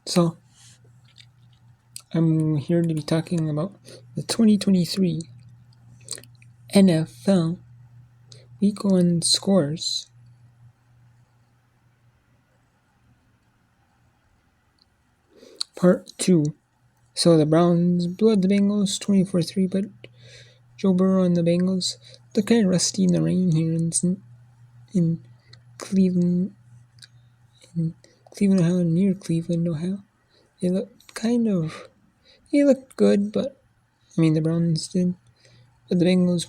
So, I'm here to be talking about the 2023 NFL Week 1 scores. Part 2. So the Browns blew out the Bengals 24-3, but Joe Burrow and the Bengals look kind of rusty in the rain here in Cleveland, Ohio, near Cleveland, Ohio. They looked good, but the Browns did. But the Bengals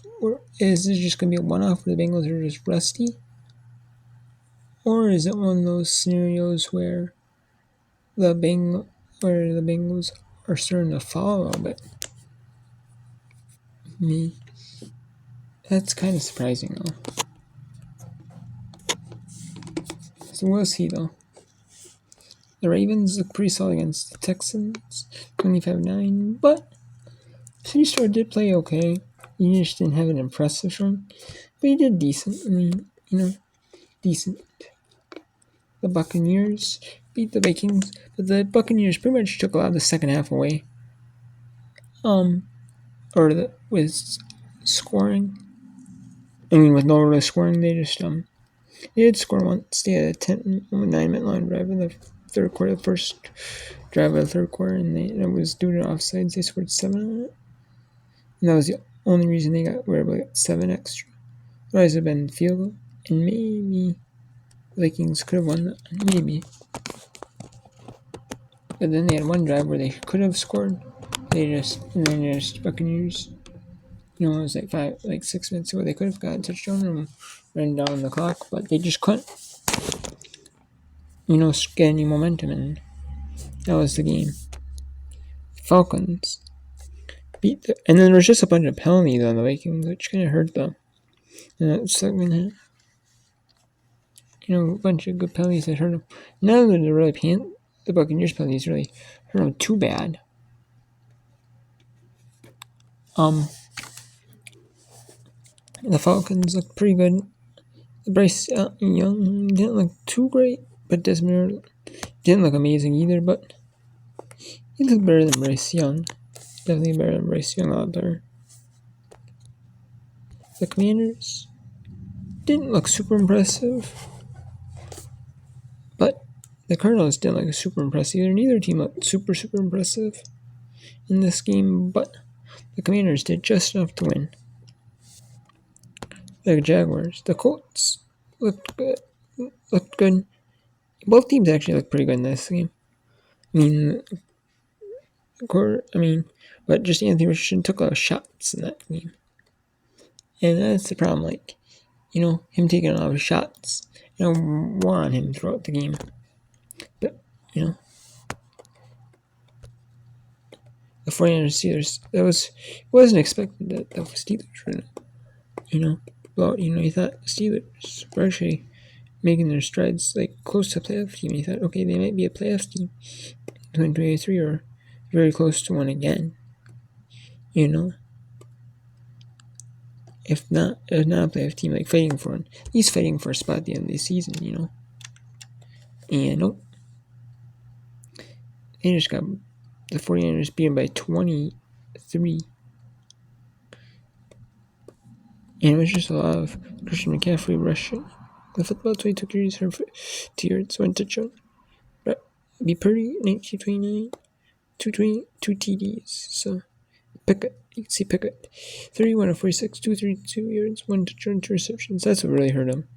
is this just going to be a one-off where the Bengals are just rusty? Or is it one of those scenarios where the Bengals are starting to fall a little bit? That's kind of surprising, though. So we'll see, though. The Ravens look pretty solid against the Texans, 25-9, but C-Star did play okay. He just didn't have an impressive run, but he did decent. Decent. The Buccaneers beat the Vikings, but the Buccaneers pretty much took a lot of the second half away. With scoring. With no real scoring, they just they did score once. They had a 9-minute line drive in the third quarter, the first drive of the third quarter, and it was due to offsides. They scored 7 on it, and that was the only reason they got 7 extra. Otherwise, it would have been field goal, and maybe the Vikings could have won that. Maybe. But then they had one drive where they could have scored. Buccaneers. It was like 6 minutes ago. They could have got a touchdown and ran down the clock, but they just couldn't. Get any momentum, and that was the game. Falcons beat and then there was just a bunch of penalties on the Vikings, which kind of hurt them. And that's a bunch of good penalties that hurt them. None of them really the Buccaneers penalties really hurt them too bad. The Falcons look pretty good. Bryce Young didn't look too great, but Desmond didn't look amazing either, but he looked better than Bryce Young. Definitely better than Bryce Young out there. The Commanders didn't look super impressive, but the Cardinals didn't look super impressive either. Neither team looked super impressive in this game, but the Commanders did just enough to win. The Jaguars, the Colts looked good. Both teams actually looked pretty good in this game. But just Anthony Richardson took a lot of shots in that game. And that's the problem, him taking a lot of shots, wore on him throughout the game. But, the 49ers Steelers, it wasn't expected that the Steelers were you thought the Steelers were actually making their strides close to a playoff team. You thought, okay, they might be a playoff team in 2023 or very close to one again. If not a playoff team, fighting for one, at least fighting for a spot at the end of the season, And nope. They just got the 49ers beaten by 23. And it was just a lot of Christian McCaffrey rushing. The football 22 carries for 2 yards, 1 touchdown. Be Purdy, 1929, 2 TDs. So, Pickett, you can see Pickett, 31 of 46, 232 yards, 1 touchdown, 2 receptions. That's what really hurt him.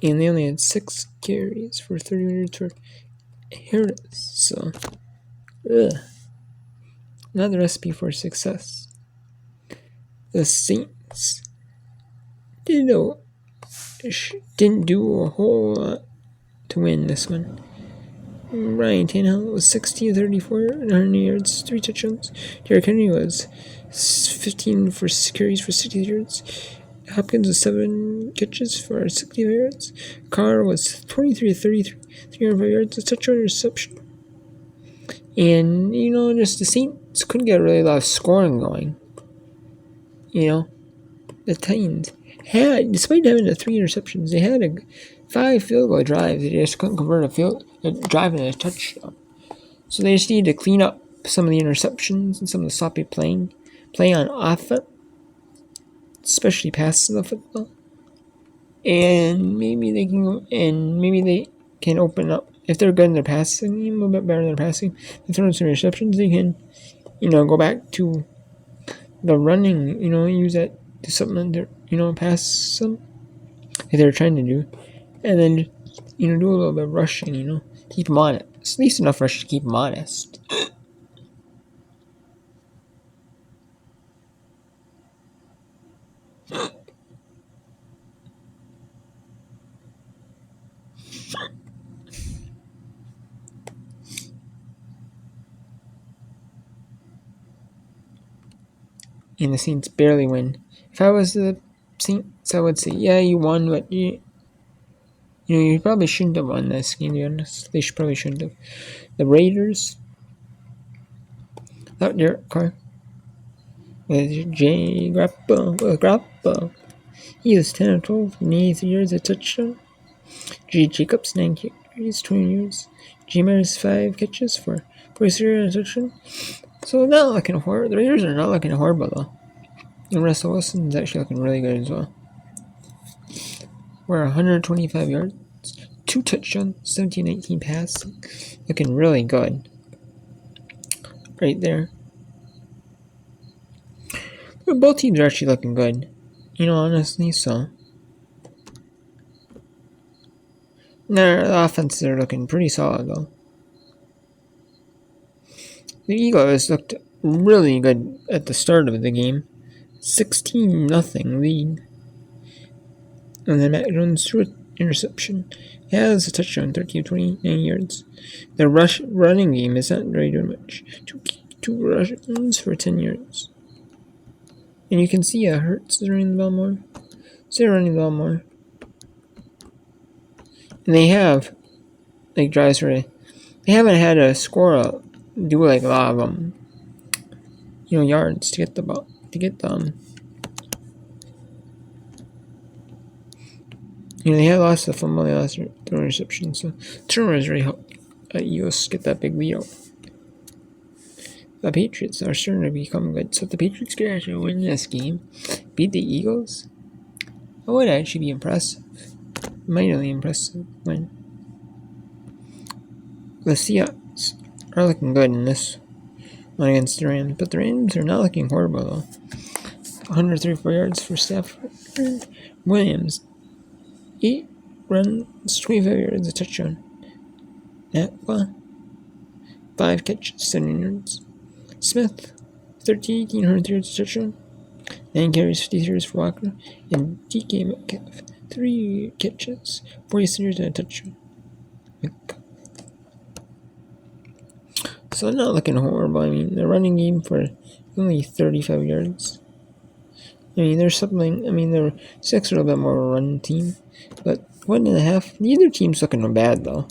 And they only had 6 carries for 31 yards for Harris. So, not the recipe for success. The Saints didn't do a whole lot to win this one. Ryan Tannehill was 16 34, 100 yards, 3 touchdowns. Derrick Henry was 15 for carries for 60 yards. Hopkins was 7 catches for 60 yards. Carr was 23 33, 305 yards, a touchdown reception. And, just the Saints couldn't get really a lot of scoring going. The Titans had, despite having the 3 interceptions, they had 5 field goal drives. They just couldn't convert a drive into a touchdown. So they just need to clean up some of the interceptions and some of the sloppy play on offense, especially passing the football. And maybe they can open up, if they're good in their passing game, a little bit better in their passing, and throw some receptions, they can, go back to the running, use that to supplement their, pass them, if they're trying to do. And then, do a little bit of rushing, keep them honest. At least enough rush to keep them honest. And the Saints barely win. If I was the Saints, I would say, yeah, you won, but you probably shouldn't have won this game, to be honest. They probably shouldn't have. The Raiders, without Derek Carr, with Jay Grappa, he is 10 of 12, 83 yards, a touchdown. G. Jacobs, 9 carries, 20 yards. G. Maris, 5 catches for 43 yards, a touchdown. So not looking horrible. The Raiders are not looking horrible, though. And Russell Wilson's actually looking really good as well. We're 125 yards, 2 touchdowns, 17-19 pass. Looking really good. Right there. But both teams are actually looking good. Honestly, so. The offenses are looking pretty solid, though. The Eagles looked really good at the start of the game. 16-0 lead. And then Mac Jones threw an interception. He has a touchdown, 13-29 yards. The running game is not really doing much. Two rushes for 10 yards. And you can see Hurts is running the ball more. So they're running the ball more. And they have drives where they haven't had a score do a lot of yards to get the ball, to get them. They had lost the fumble, they lost the interception, so turnovers really helped Eagles get that big lead out. The Patriots are starting to become good, so if the Patriots could actually win this game, beat the Eagles, that would actually be impressive. Mightily impressive win. The Seahawks are looking good in this one against the Rams, but the Rams are not looking horrible though. 134 yards for Stafford. Williams, 8 runs, 25 yards, a touchdown. Atwa, 5 catches, 7 yards. Smith, 13, 103 yards, a touchdown. 9 carries, 50 yards for Walker. And DK Metcalf, 3 catches, 47 yards, and a touchdown. So they're not looking horrible. The running game for only 35 yards. There's something. They're 6 a little bit more of a run team, but 1.5. Neither team's looking bad though.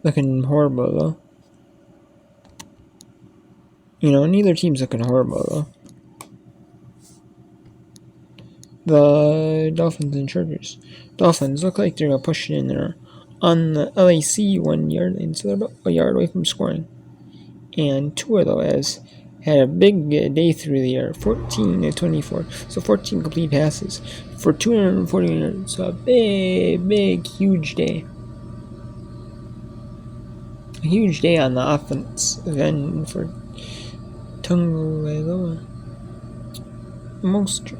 Looking horrible though. Neither team's looking horrible though. The Dolphins and Chargers. Dolphins look like they're gonna push it in there on the LAC 1 yard line, so they're about a yard away from scoring. And Tua, though, has had a big day through the air, 14-24, so 14 complete passes for 240 yards. So a big, huge day. A huge day on the offense end for Tagovailoa. Mostert.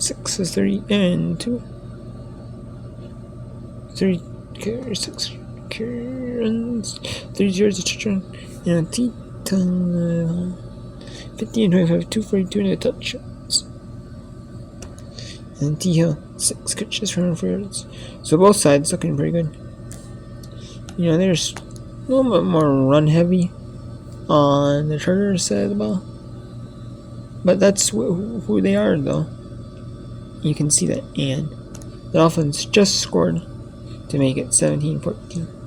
6 is 30 and 2. 36 runs, 30 yards a touchdown, and a T-ton 50 and 25, 242 and a touchdowns. And T-Hill, 6 catches for 104 yards. So both sides looking pretty good. There's a little bit more run heavy on the Chargers side of the ball. But that's who they are, though. You can see that. And the Dolphins just scored to make it 17-14.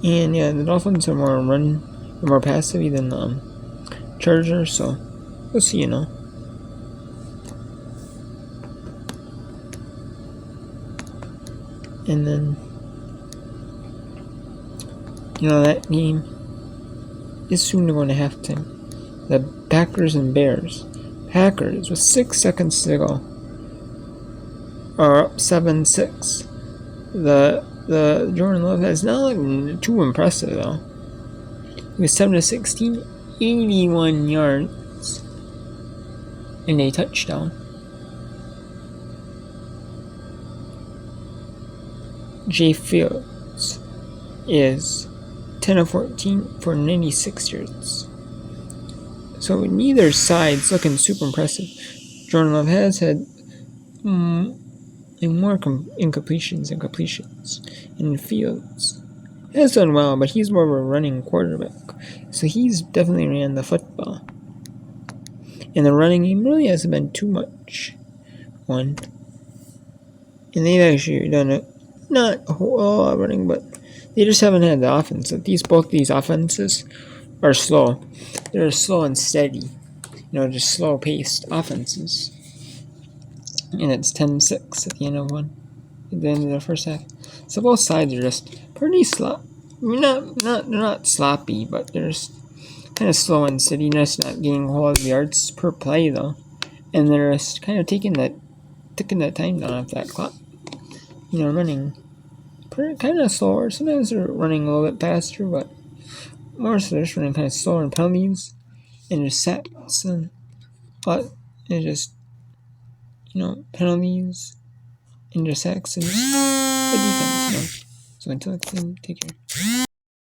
And the Dolphins are more pass heavy than the Chargers, so we'll see, And then, that game is soon to go into halftime. The Packers and Bears. Packers, with 6 seconds to go, are up 7-6. The Jordan Love has not looked too impressive though. He was 7-16, 81 yards, and a touchdown. Jay Fields is 10-14 for 96 yards. So neither side's looking super impressive. Jordan Love has had more incompletions and completions. And Fields has done well, but he's more of a running quarterback. So he's definitely ran the football. And the running game really hasn't been too much one. And they've actually done it, not a whole lot of running, but they just haven't had the offense. Both these offenses are slow. They're slow and steady. Just slow-paced offenses. And it's 10-6 at the end of the end of the first half. So both sides are just pretty slow. Not sloppy, but they're just kind of slow and steady. Just not getting a whole lot of yards per play though, and they're just kind of taking that time down off that clock. Running kind of slower. Sometimes they're running a little bit faster, but more so they're just running kind of slower in penalties and just sacks but it's just penalties and just sacks and just good defense. So until next time, take care.